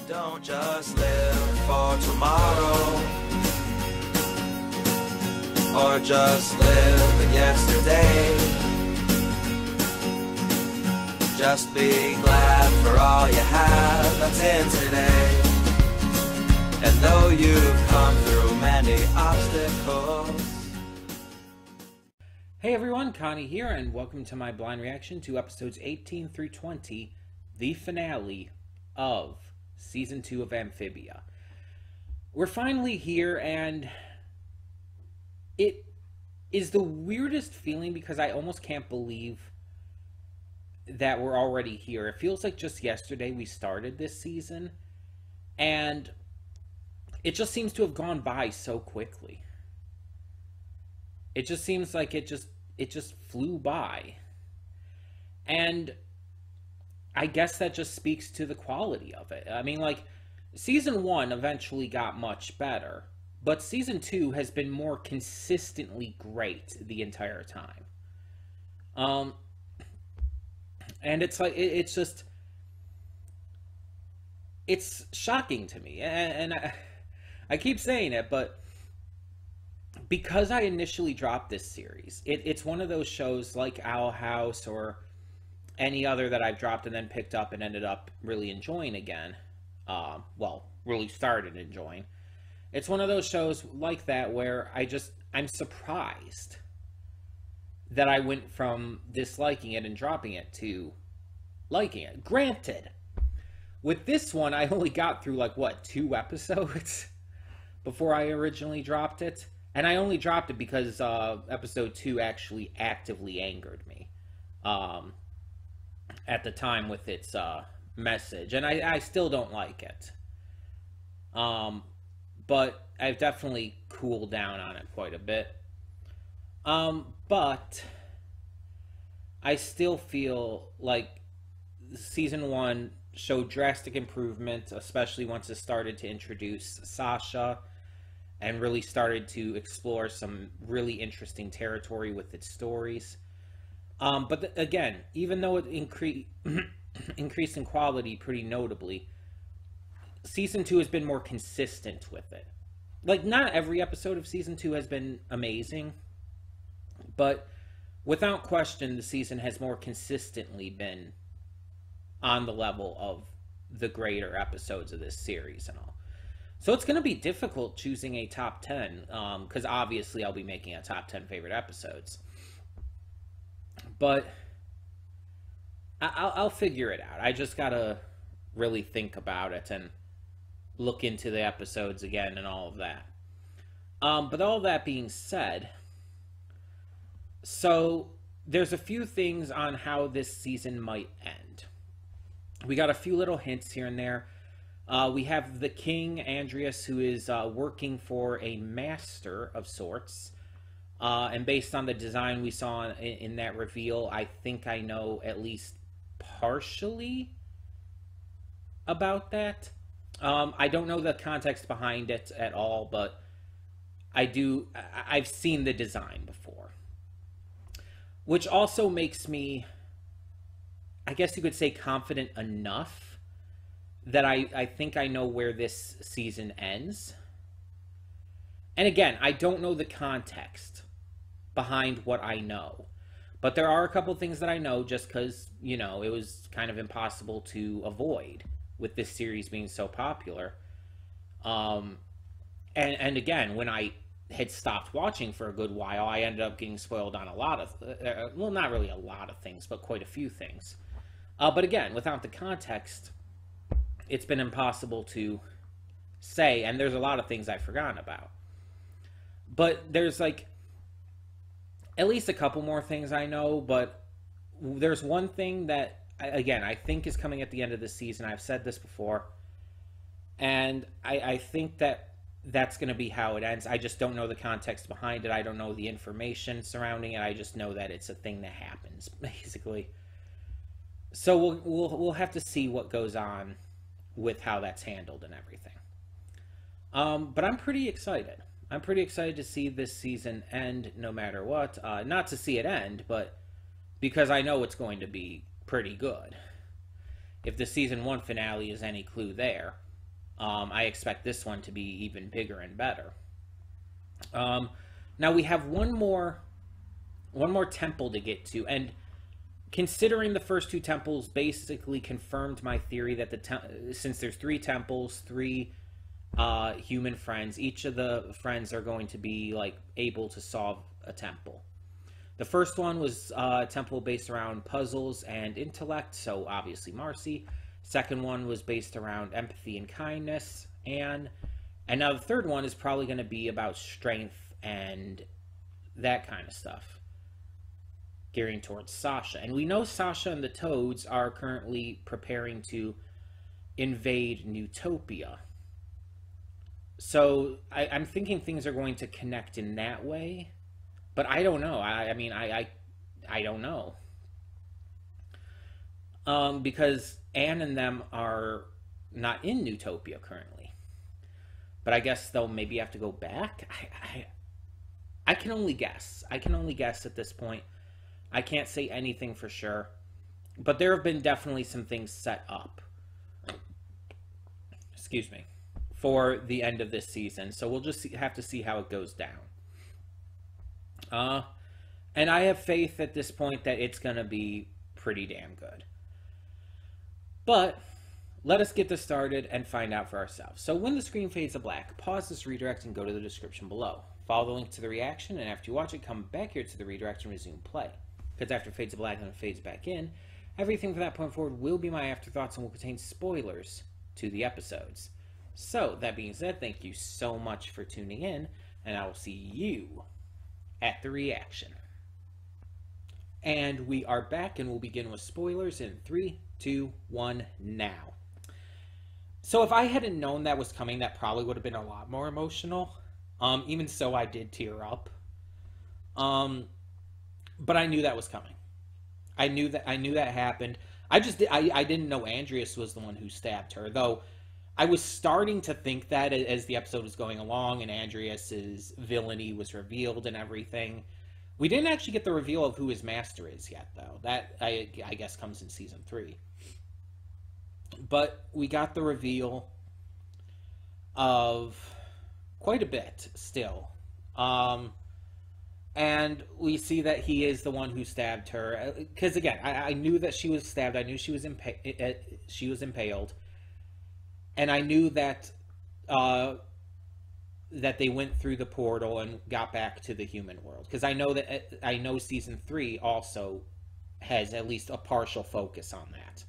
Don't just live for tomorrow, or just live in yesterday. Just be glad for all you have that's in today. And though you've come through many obstacles. Hey everyone, Connie here, and welcome to my blind reaction to episodes 18 through 20, the finale of Season 2 of Amphibia. We're finally here, and it is the weirdest feeling because I almost can't believe that we're already here. It feels like just yesterday we started this season, and it just seems to have gone by so quickly. It just seems like it just flew by. And I guess that just speaks to the quality of it. I mean, like, Season 1 eventually got much better, but Season 2 has been more consistently great the entire time. And it's like, it's shocking to me. And I keep saying it, but because I initially dropped this series, it's one of those shows like Owl House or any other that I've dropped and then picked up and ended up really enjoying again. Well, really started enjoying. It's one of those shows like that where I'm surprised that I went from disliking it and dropping it to liking it. Granted, with this one, I only got through, like, what, 2 episodes before I originally dropped it? And I only dropped it because episode 2 actually actively angered me at the time with its message. And I still don't like it. But I've definitely cooled down on it quite a bit. But I still feel like Season 1 showed drastic improvement, especially once it started to introduce Sasha and really started to explore some really interesting territory with its stories. But again, even though it increased in quality pretty notably, Season 2 has been more consistent with it. Like, not every episode of Season 2 has been amazing, but without question, the season has more consistently been on the level of the greater episodes of this series and all. So it's going to be difficult choosing a top 10, because obviously I'll be making a top 10 favorite episodes. But I'll figure it out. I just got to really think about it and look into the episodes again and all of that. But all that being said, so there's a few things on how this season might end. We got a few little hints here and there. We have the king, Andreas, who is working for a master of sorts. And based on the design we saw in that reveal, I think I know at least partially about that. I don't know the context behind it at all, but I've seen the design before. Which also makes me, I guess you could say, confident enough that I think I know where this season ends. And again, I don't know the context behind what I know. But there are a couple things that I know just because, you know, it was kind of impossible to avoid with this series being so popular. And again, when I had stopped watching for a good while, I ended up getting spoiled on a lot of, well, not really a lot of things, but quite a few things. But again, without the context, it's been impossible to say, and there's a lot of things I've forgotten about. But there's, like, at least a couple more things I know, but there's one thing that, again, I think is coming at the end of the season. I've said this before, and I think that that's going to be how it ends. I just don't know the context behind it. I don't know the information surrounding it. I just know that it's a thing that happens, basically. So we'll have to see what goes on with how that's handled and everything. But I'm pretty excited. I'm pretty excited to see this season end no matter what. Not to see it end, but because I know it's going to be pretty good. If the season 1 finale is any clue there. I expect this one to be even bigger and better. Now we have one more temple to get to, and considering the first two temples basically confirmed my theory that since there's three temples, three human friends, each of the friends are going to be like able to solve a temple. The first one was a temple based around puzzles and intellect, so obviously Marcy. Second one was based around empathy and kindness, Anne. And now the third one is probably going to be about strength and that kind of stuff, gearing towards Sasha. And we know Sasha and the Toads are currently preparing to invade Newtopia. So I'm thinking things are going to connect in that way. But I don't know. I mean, I don't know. Because Anne and them are not in Newtopia currently. But I guess they'll maybe have to go back. I can only guess. I can only guess at this point. I can't say anything for sure. But there have been definitely some things set up. Excuse me. For the end of this season. So we'll just have to see how it goes down. And I have faith at this point that it's going to be pretty damn good. But let us get this started and find out for ourselves. So when the screen fades to black, pause this redirect and go to the description below. Follow the link to the reaction, and after you watch it, come back here to the redirect and resume play. Because after it fades to black and it fades back in, everything from that point forward will be my afterthoughts and will contain spoilers to the episodes. So, that being said, thank you so much for tuning in, and I will see you at the reaction. And we are back, and we'll begin with spoilers in 3, 2, 1, now. So if I hadn't known that was coming, that probably would have been a lot more emotional. Even so, I did tear up. But I knew that was coming. I knew that happened. I didn't know Andreas was the one who stabbed her, though. I was starting to think that as the episode was going along and Andreas's villainy was revealed and everything. We didn't actually get the reveal of who his master is yet, though. That, I guess, comes in Season 3. But we got the reveal of quite a bit, still. And we see that he is the one who stabbed her. Because, again, I knew that she was stabbed. I knew she was impaled. And I knew that that they went through the portal and got back to the human world. Because I know Season 3 also has at least a partial focus on that.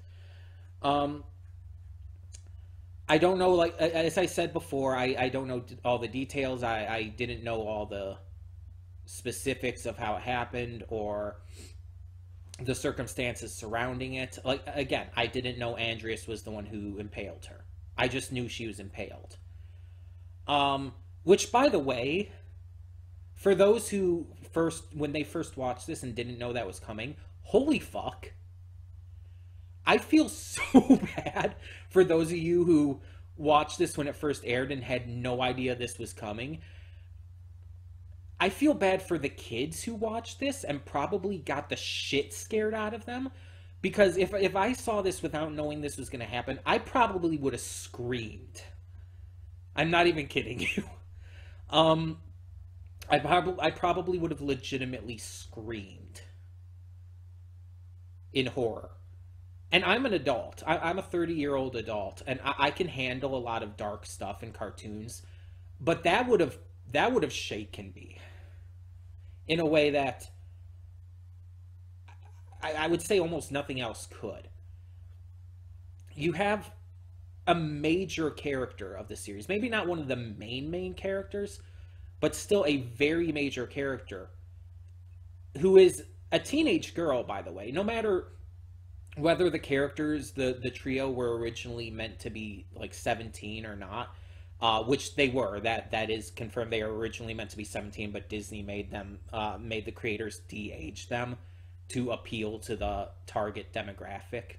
I don't know, like, as I said before, I don't know all the details. I didn't know all the specifics of how it happened or the circumstances surrounding it. Like, again, I didn't know Andreas was the one who impaled her. I just knew she was impaled. Which, by the way, for those who when they first watched this and didn't know that was coming, holy fuck. I feel so bad for those of you who watched this when it first aired and had no idea this was coming. I feel bad for the kids who watched this and probably got the shit scared out of them. Because if I saw this without knowing this was going to happen, I probably would have screamed. I'm not even kidding you. I probably would have legitimately screamed in horror. And I'm an adult. I'm a 30-year-old adult, and I can handle a lot of dark stuff in cartoons. But that would have shaken me in a way that I would say almost nothing else could. You have a major character of the series, maybe not one of the main characters, but still a very major character, who is a teenage girl, by the way. No matter whether the characters, the trio, were originally meant to be like 17 or not, which they were. That is confirmed. They were originally meant to be 17, but Disney made the creators de-age them to appeal to the target demographic.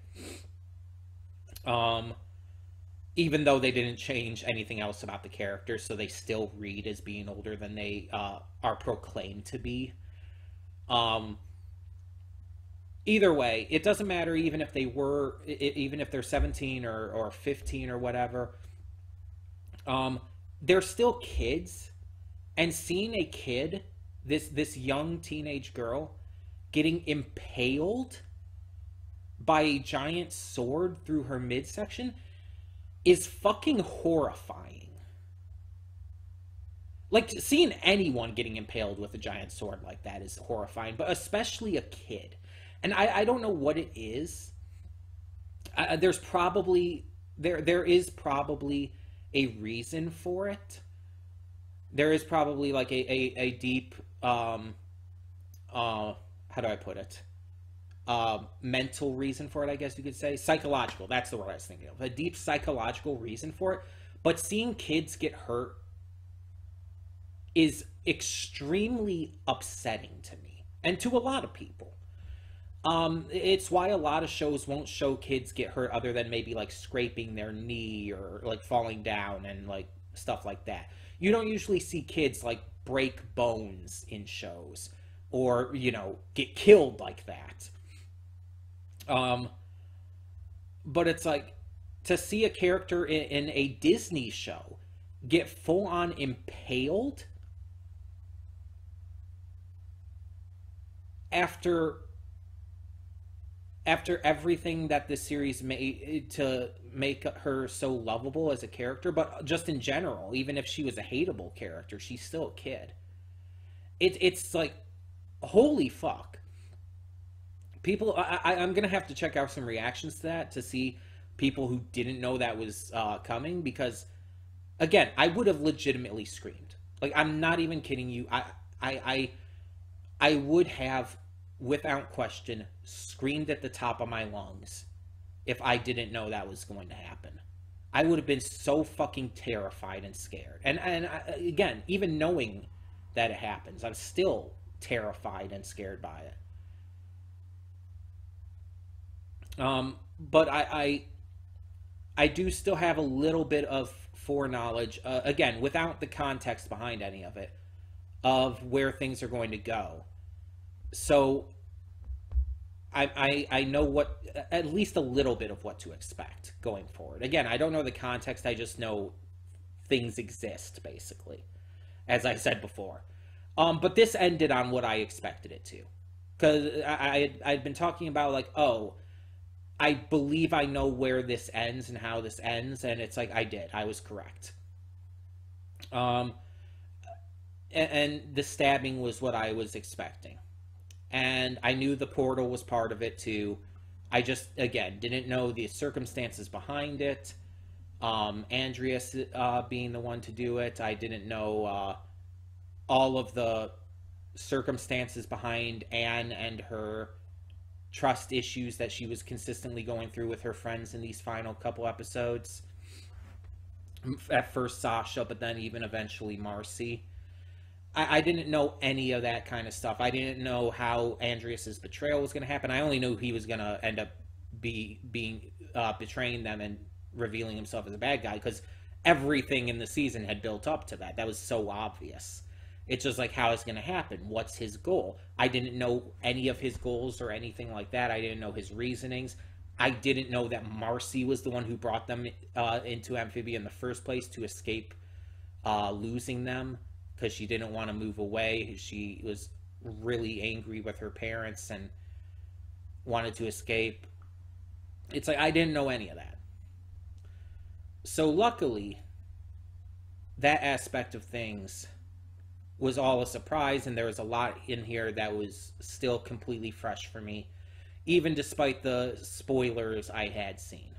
Even though they didn't change anything else about the characters, so they still read as being older than they are proclaimed to be. Either way, it doesn't matter even if they're 17 or 15 or whatever. They're still kids, and seeing a kid, this young teenage girl, getting impaled by a giant sword through her midsection is fucking horrifying. Like, seeing anyone getting impaled with a giant sword like that is horrifying, but especially a kid. And I don't know what it is. There is probably a reason for it. There is probably like a deep how do I put it? Mental reason for it, I guess you could say. Psychological, that's the word I was thinking of. A deep psychological reason for it. But seeing kids get hurt is extremely upsetting to me, and to a lot of people. It's why a lot of shows won't show kids get hurt other than maybe like scraping their knee or like falling down and like stuff like that. You don't usually see kids like break bones in shows or, you know, get killed like that. But it's like, to see a character in a Disney show get full on impaled after everything that this series made to make her so lovable as a character, but just in general, even if she was a hateable character, she's still a kid. It's like, holy fuck. People, I'm gonna have to check out some reactions to that to see people who didn't know that was coming, because, again, I would have legitimately screamed. Like, I'm not even kidding you. I would have, without question, screamed at the top of my lungs if I didn't know that was going to happen. I would have been so fucking terrified and scared. And again, even knowing that it happens, I'm still terrified and scared by it. But I do still have a little bit of foreknowledge, again, without the context behind any of it, of where things are going to go. So I know what, at least a little bit of what to expect going forward. Again, I don't know the context, I just know things exist, basically, as I said before. But this ended on what I expected it to. Because I'd been talking about, like, oh, I believe I know where this ends and how this ends, and it's like, I did. I was correct. And the stabbing was what I was expecting. And I knew the portal was part of it, too. I just, again, didn't know the circumstances behind it. Andreas being the one to do it. I didn't know all of the circumstances behind Anne and her trust issues that she was consistently going through with her friends in these final couple episodes. At first Sasha, but then even eventually Marcy. I didn't know any of that kind of stuff. I didn't know how Andreas's betrayal was going to happen. I only knew he was going to end up betraying them and revealing himself as a bad guy, because everything in the season had built up to that. That was so obvious. It's just like, how is it going to happen? What's his goal? I didn't know any of his goals or anything like that. I didn't know his reasonings. I didn't know that Marcy was the one who brought them into Amphibia in the first place to escape losing them, because she didn't want to move away. She was really angry with her parents and wanted to escape. It's like, I didn't know any of that. So luckily, that aspect of things was all a surprise, and there was a lot in here that was still completely fresh for me, even despite the spoilers I had seen.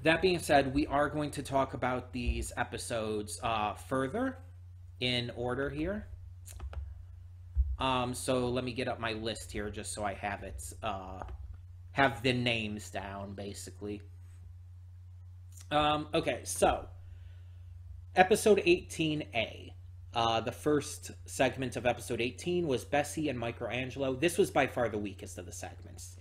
That being said, we are going to talk about these episodes further in order here. So let me get up my list here just so I have it, have the names down, basically. Okay, so episode 18A. The first segment of episode 18 was Bessie and Michelangelo. This was by far the weakest of the segments.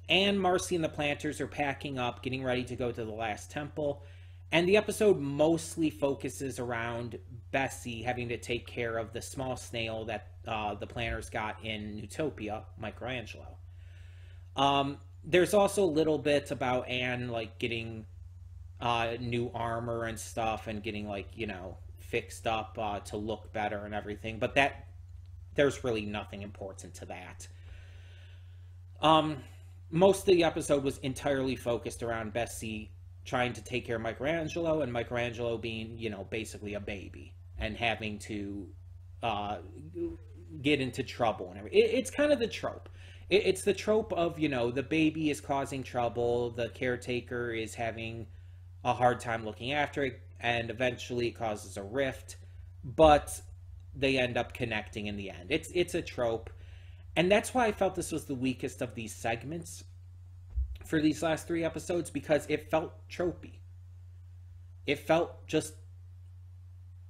Anne, Marcy, and the Planters are packing up, getting ready to go to the last temple. And the episode mostly focuses around Bessie having to take care of the small snail that the Planters got in Utopia, Michelangelo. there's also a little bit about Anne, like, getting new armor and stuff, and getting, like, you know, fixed up to look better and everything, but there's really nothing important to that. Most of the episode was entirely focused around Bessie trying to take care of Michelangelo, and Michelangelo being, you know, basically a baby and having to get into trouble and everything. It's kind of the trope. It's the trope of, you know, the baby is causing trouble, the caretaker is having a hard time looking after it, and eventually it causes a rift, but they end up connecting in the end. It's a trope, and that's why I felt this was the weakest of these segments for these last 3 episodes, because it felt tropey. It felt just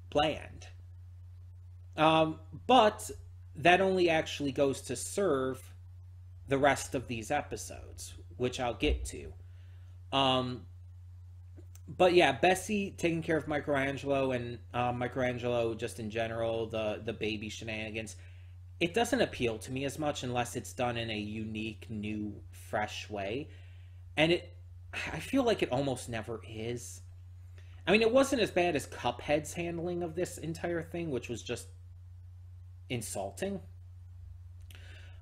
bland. But that only actually goes to serve the rest of these episodes, which I'll get to. But yeah, Bessie taking care of Michelangelo, and Michelangelo just in general, the baby shenanigans, it doesn't appeal to me as much unless it's done in a unique, new, fresh way. And I feel like it almost never is. I mean, it wasn't as bad as Cuphead's handling of this entire thing, which was just insulting.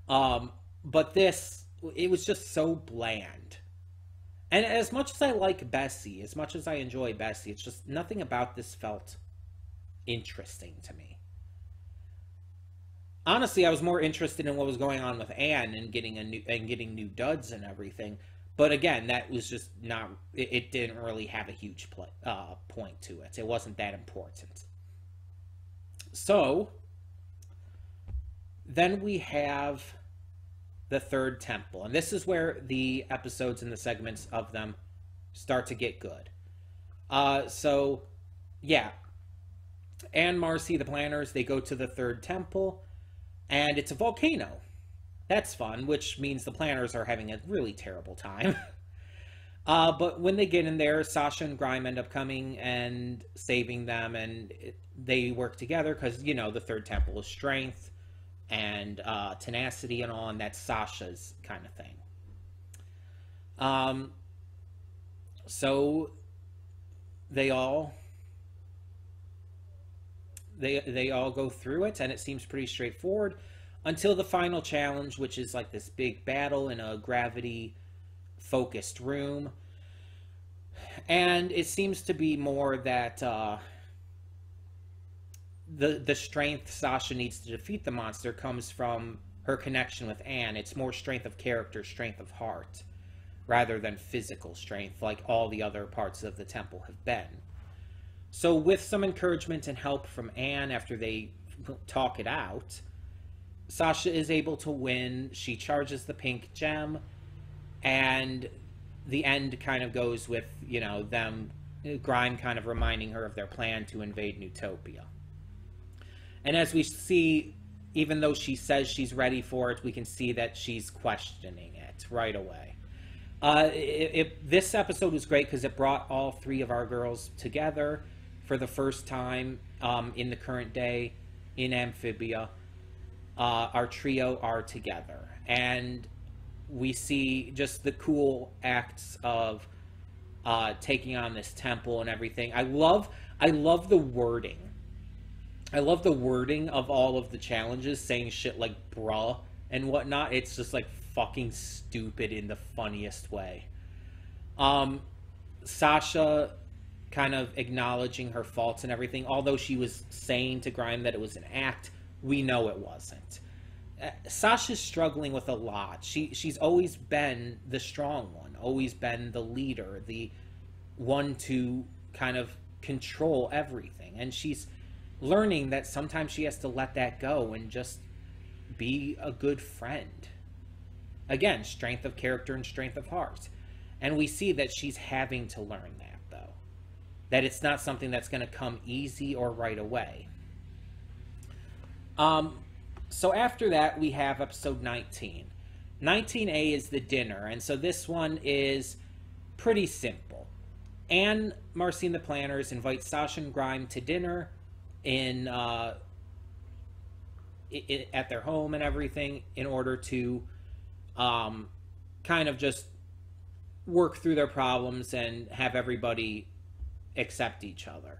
But this, it was just so bland. And as much as I like Bessie, as much as I enjoy Bessie, it's just nothing about this felt interesting to me. Honestly, I was more interested in what was going on with Anne and getting new duds and everything. But again, that was just not. It didn't really have a huge point to it. It wasn't that important. So then we have the third temple, and this is where the episodes and the segments of them start to get good. So yeah, Anne, Marcy, the planners, they go to the third temple, and it's a volcano. That's fun, which means the planners are having a really terrible time. But when they get in there, Sasha and Grime end up coming and saving them, and they work together because, you know, the third temple is strength and tenacity and all, and that's Sasha's kind of thing. So they all go through it, and it seems pretty straightforward until the final challenge, which is like this big battle in a gravity focused room. And it seems to be more that the strength Sasha needs to defeat the monster comes from her connection with Anne. It's more strength of character, strength of heart, rather than physical strength like all the other parts of the temple have been. So with some encouragement and help from Anne after they talk it out, Sasha is able to win. She charges the pink gem, and the end kind of goes with, you know, them, Grime kind of reminding her of their plan to invade Newtopia. And as we see, even though she says she's ready for it, we can see that she's questioning it right away. This episode was great because it brought all 3 of our girls together for the first time in the current day in Amphibia. Our trio are together, and we see just the cool acts of taking on this temple and everything. I love the wording. I love the wording of all of the challenges, saying shit like bruh and whatnot. It's just like fucking stupid in the funniest way. Sasha kind of acknowledging her faults and everything, although she was saying to Grime that it was an act. We know it wasn't. Sasha's struggling with a lot. She's always been the strong one, always been the leader, the one to kind of control everything. And she's learning that sometimes she has to let that go and just be a good friend. Again, strength of character and strength of heart. And we see that she's having to learn that, though. That it's not something that's going to come easy or right away. So after that, we have episode 19. 19A is the dinner, and so this one is pretty simple. Anne, Marcy, and the planners invite Sasha and Grime to dinner in at their home and everything in order to kind of just work through their problems and have everybody accept each other.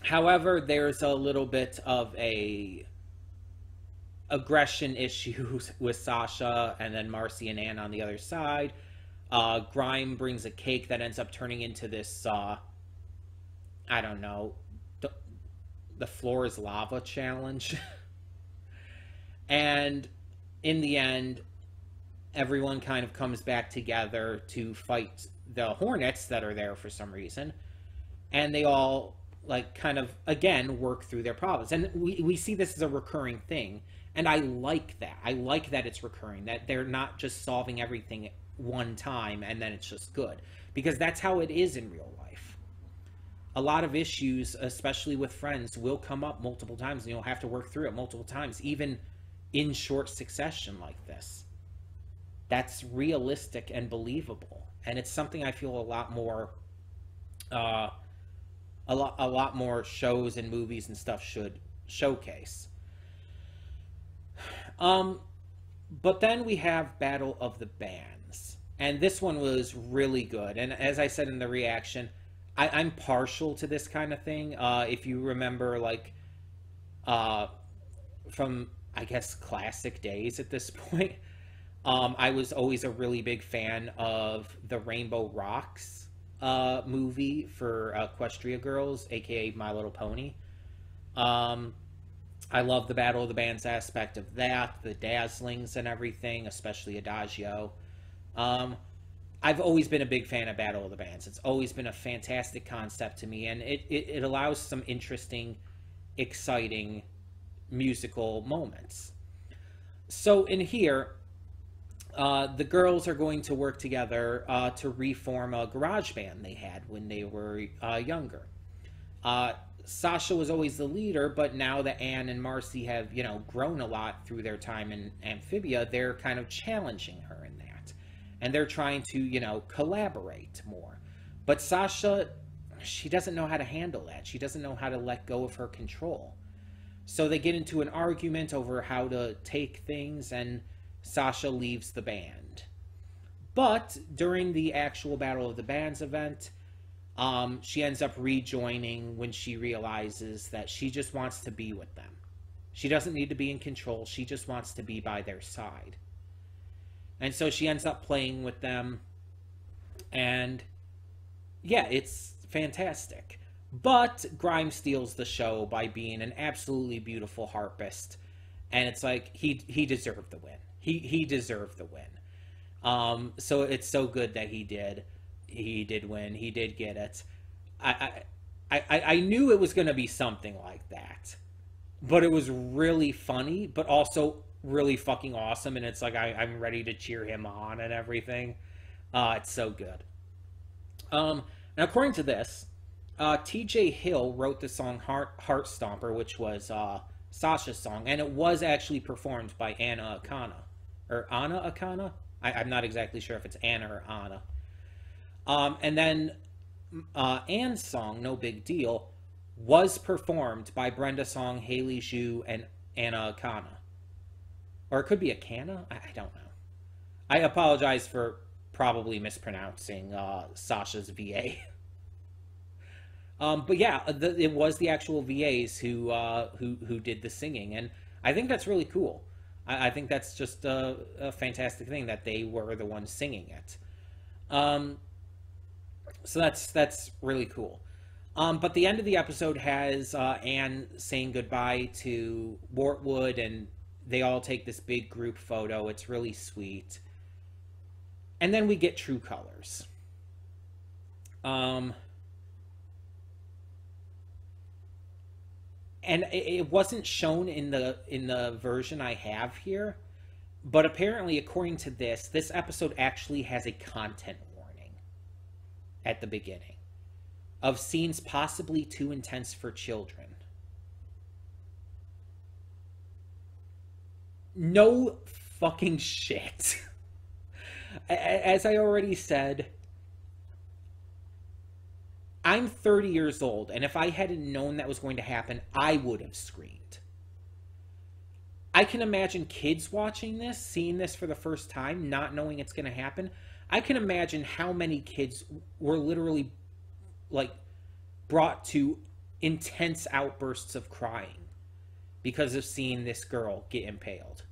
However, there's a little bit of a aggression issue with Sasha, and then Marcy and Ann on the other side. Grime brings a cake that ends up turning into this, I don't know, the floor is lava challenge. And in the end, everyone kind of comes back together to fight the Hornets that are there for some reason. And they all, like, kind of, again, work through their problems. And we see this as a recurring thing. And I like that. I like that it's recurring, that they're not just solving everything at one time and then it's just good. Because that's how it is in real life. A lot of issues, especially with friends, will come up multiple times and you'll have to work through it multiple times, even in short succession like this. That's realistic and believable. And it's something I feel a lot more shows and movies and stuff should showcase. But then we have Battle of the Bands. And this one was really good. And as I said in the reaction, I'm partial to this kind of thing. If you remember, like, from, I guess, classic days at this point, I was always a really big fan of the Rainbow Rocks movie for Equestria Girls, aka My Little Pony. I love the Battle of the Bands aspect of that, the Dazzlings and everything, especially Adagio. I've always been a big fan of Battle of the Bands. It's always been a fantastic concept to me, and it allows some interesting, exciting musical moments. So in here, the girls are going to work together to reform a garage band they had when they were younger. Sasha was always the leader, but now that Ann and Marcy have, grown a lot through their time in Amphibia, they're kind of challenging her in that. And they're trying to, collaborate more. But Sasha, she doesn't know how to handle that. She doesn't know how to let go of her control. So they get into an argument over how to take things, and Sasha leaves the band. But during the actual Battle of the Bands event, she ends up rejoining when she realizes that she just wants to be with them. She doesn't need to be in control. She just wants to be by their side. And so she ends up playing with them. And yeah, it's fantastic. But Grime steals the show by being an absolutely beautiful harpist. And it's like, he deserved the win. He deserved the win. So it's so good that he did. He did win. He did get it. I knew it was going to be something like that. But it was really funny, but also really fucking awesome. And it's like, I'm ready to cheer him on and everything. It's so good. Now, according to this, TJ Hill wrote the song Heartstomper, which was Sasha's song. And it was actually performed by Anna Akana. Or Anna Akana? I'm not exactly sure if it's Anna or Anna. And then Ann's song, No Big Deal, was performed by Brenda Song, Haley Zhu, and Anna Akana. Or it could be Akana? I don't know. I apologize for probably mispronouncing Sasha's VA. But yeah, it was the actual VAs who did the singing, and I think that's really cool. I think that's just a fantastic thing that they were the ones singing it. So that's really cool. But the end of the episode has Anne saying goodbye to Wortwood, and they all take this big group photo. It's really sweet. And then we get True Colors. And it wasn't shown in the version I have here, but apparently, according to this episode actually has a content warning at the beginning of scenes possibly too intense for children. No fucking shit. As I already said, I'm 30 years old, and if I hadn't known that was going to happen, I would have screamed. I can imagine kids watching this, seeing this for the first time, not knowing it's going to happen. I can imagine how many kids were literally like brought to intense outbursts of crying because of seeing this girl get impaled.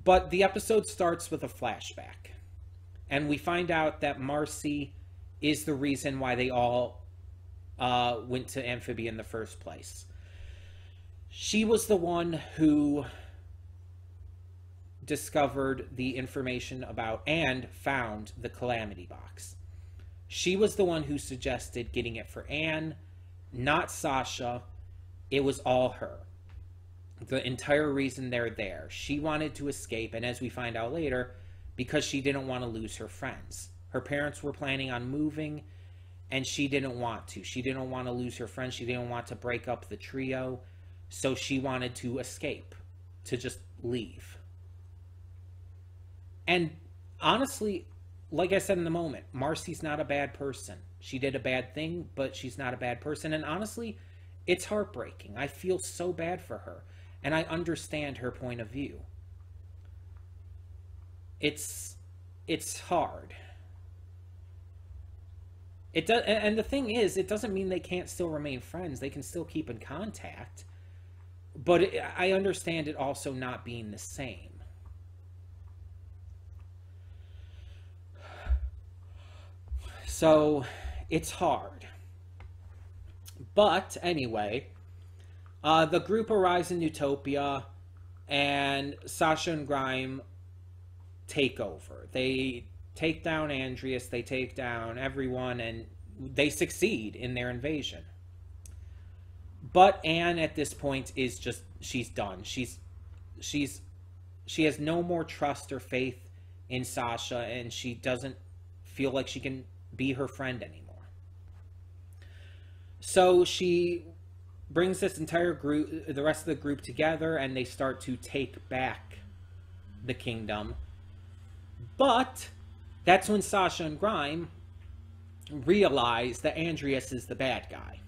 But the episode starts with a flashback, and we find out that Marcy is the reason why they all went to Amphibia in the first place. She was the one who discovered the information about and found the Calamity Box. She was the one who suggested getting it for Anne, not Sasha. It was all her. The entire reason they're there. She wanted to escape, and as we find out later, because she didn't want to lose her friends. Her parents were planning on moving, and she didn't want to. She didn't want to lose her friends. She didn't want to break up the trio. So she wanted to escape, to just leave. And honestly, like I said in the moment, Marcy's not a bad person. She did a bad thing, but she's not a bad person. And honestly, it's heartbreaking. I feel so bad for her. And I understand her point of view. It's hard. It does, and the thing is, it doesn't mean they can't still remain friends. They can still keep in contact. But I understand it also not being the same. So, it's hard. But, anyway, the group arrives in Utopia, and Sasha and Grime take over. They take down Andreas, they take down everyone, and they succeed in their invasion. But Anne at this point is just, she's done. She has no more trust or faith in Sasha, and she doesn't feel like she can be her friend anymore. So she brings this entire group, the rest of the group together, and they start to take back the kingdom. But that's when Sasha and Grime realize that Andreas is the bad guy.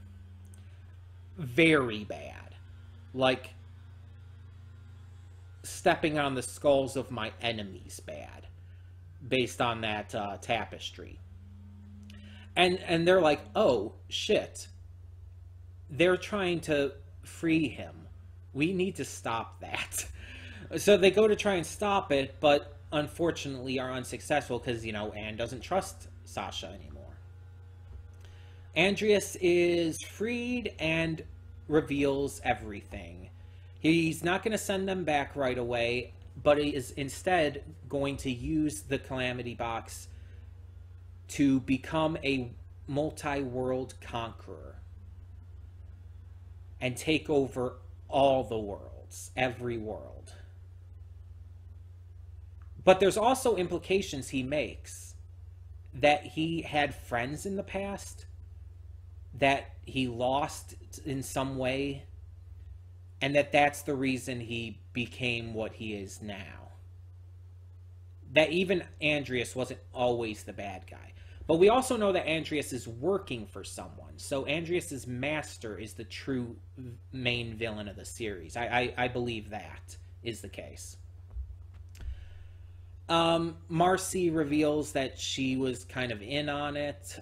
Very bad. Like, stepping on the skulls of my enemies bad. Based on that tapestry. And they're like, oh, shit. They're trying to free him. We need to stop that. So they go to try and stop it, but unfortunately are unsuccessful because, Anne doesn't trust Sasha anymore. Andreas is freed and reveals everything. He's not going to send them back right away, but he is instead going to use the Calamity Box to become a multi-world conqueror and take over all the worlds, every world. But there's also implications he makes that he had friends in the past that he lost in some way, and that's the reason he became what he is now. That even Andreas wasn't always the bad guy. But we also know that Andreas is working for someone. So Andreas's master is the true main villain of the series. I believe that is the case. Marcy reveals that she was kind of in on it.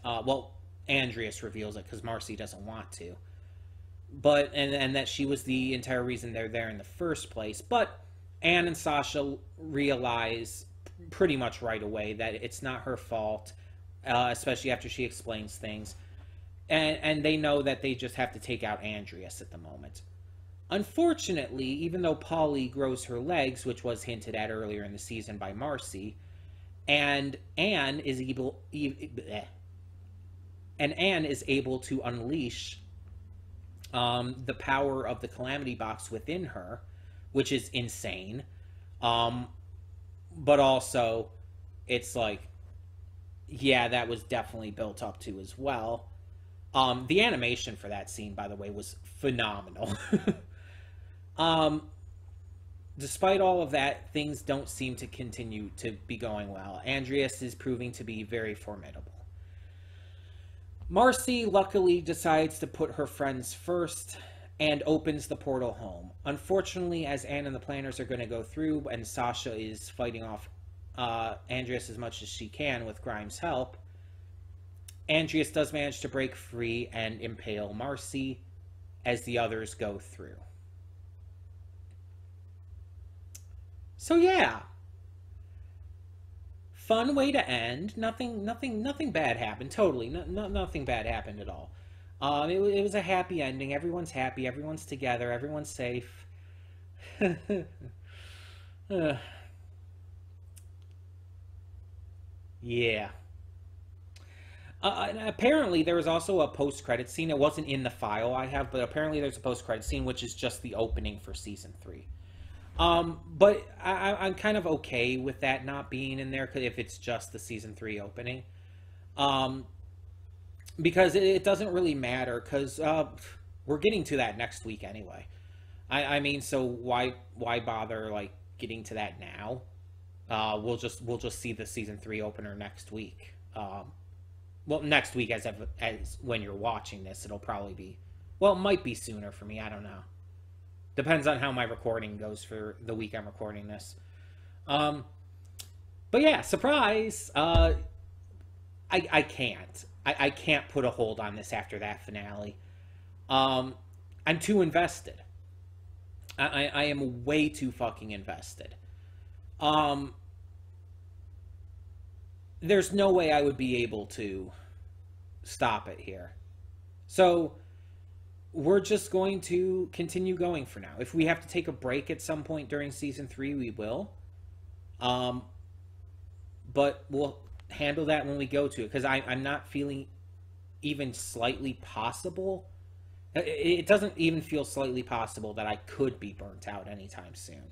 Andreas reveals it because Marcy doesn't want to. But, and that she was the entire reason they're there in the first place. But Anne and Sasha realize pretty much right away that it's not her fault, especially after she explains things. And they know that they just have to take out Andreas at the moment. Unfortunately, even though Polly grows her legs, which was hinted at earlier in the season by Marcy, and Anne is able to unleash the power of the Calamity Box within her, which is insane. But also, it's like, yeah, that was definitely built up to as well. The animation for that scene, by the way, was phenomenal. Despite all of that, things don't seem to continue to be going well. Andreas is proving to be very formidable. Marcy luckily decides to put her friends first and opens the portal home. Unfortunately, as Anne and the planners are going to go through, and Sasha is fighting off Andreas as much as she can with Grimes' help, Andreas does manage to break free and impale Marcy as the others go through. So yeah, fun way to end. Nothing bad happened. Totally, nothing bad happened at all. It was a happy ending. Everyone's happy. Everyone's together. Everyone's safe. Yeah. And apparently there was also a post-credit scene. It wasn't in the file I have, but apparently there's a post-credit scene, which is just the opening for season 3. But I'm kind of okay with that not being in there if it's just the season 3 opening. Because it doesn't really matter, because we're getting to that next week anyway. I mean, so why bother like getting to that now? We'll just see the season 3 opener next week. Well, next week as when you're watching this, it'll probably be, well, it might be sooner for me. I don't know. Depends on how my recording goes for the week I'm recording this. But yeah, surprise. I can't put a hold on this after that finale. I'm too invested. I am way too fucking invested. There's no way I would be able to stop it here. So we're just going to continue going for now. If we have to take a break at some point during season 3, we will. But we'll handle that when we go to it, because I'm not feeling even slightly possible. It doesn't even feel slightly possible that I could be burnt out anytime soon.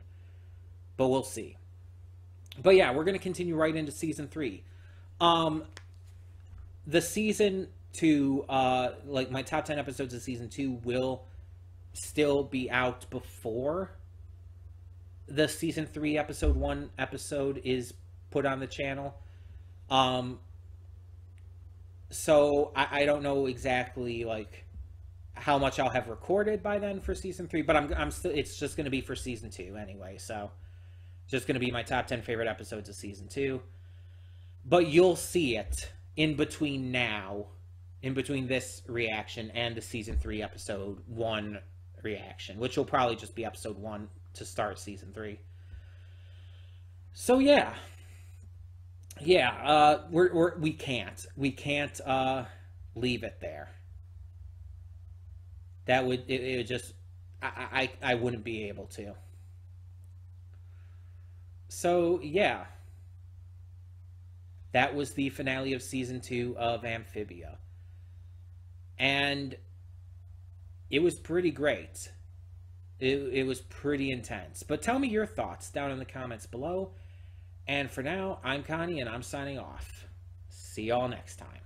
But we'll see. But yeah, we're going to continue right into season 3. The season 2, like my top 10 episodes of season 2 will still be out before the season 3 episode 1 episode is put on the channel. So I don't know exactly like how much I'll have recorded by then for season 3, but I'm still, it's just going to be for season 2 anyway. So just going to be my top 10 favorite episodes of season 2. But you'll see it in between this reaction and the season 3 episode 1 reaction, which will probably just be episode 1 to start season 3. So yeah, we can't leave it there. That would it would just I wouldn't be able to. So yeah, that was the finale of season 2 of Amphibia, and it was pretty great. It was pretty intense. But tell me your thoughts down in the comments below. And for now, I'm Connie, and I'm signing off. See y'all next time.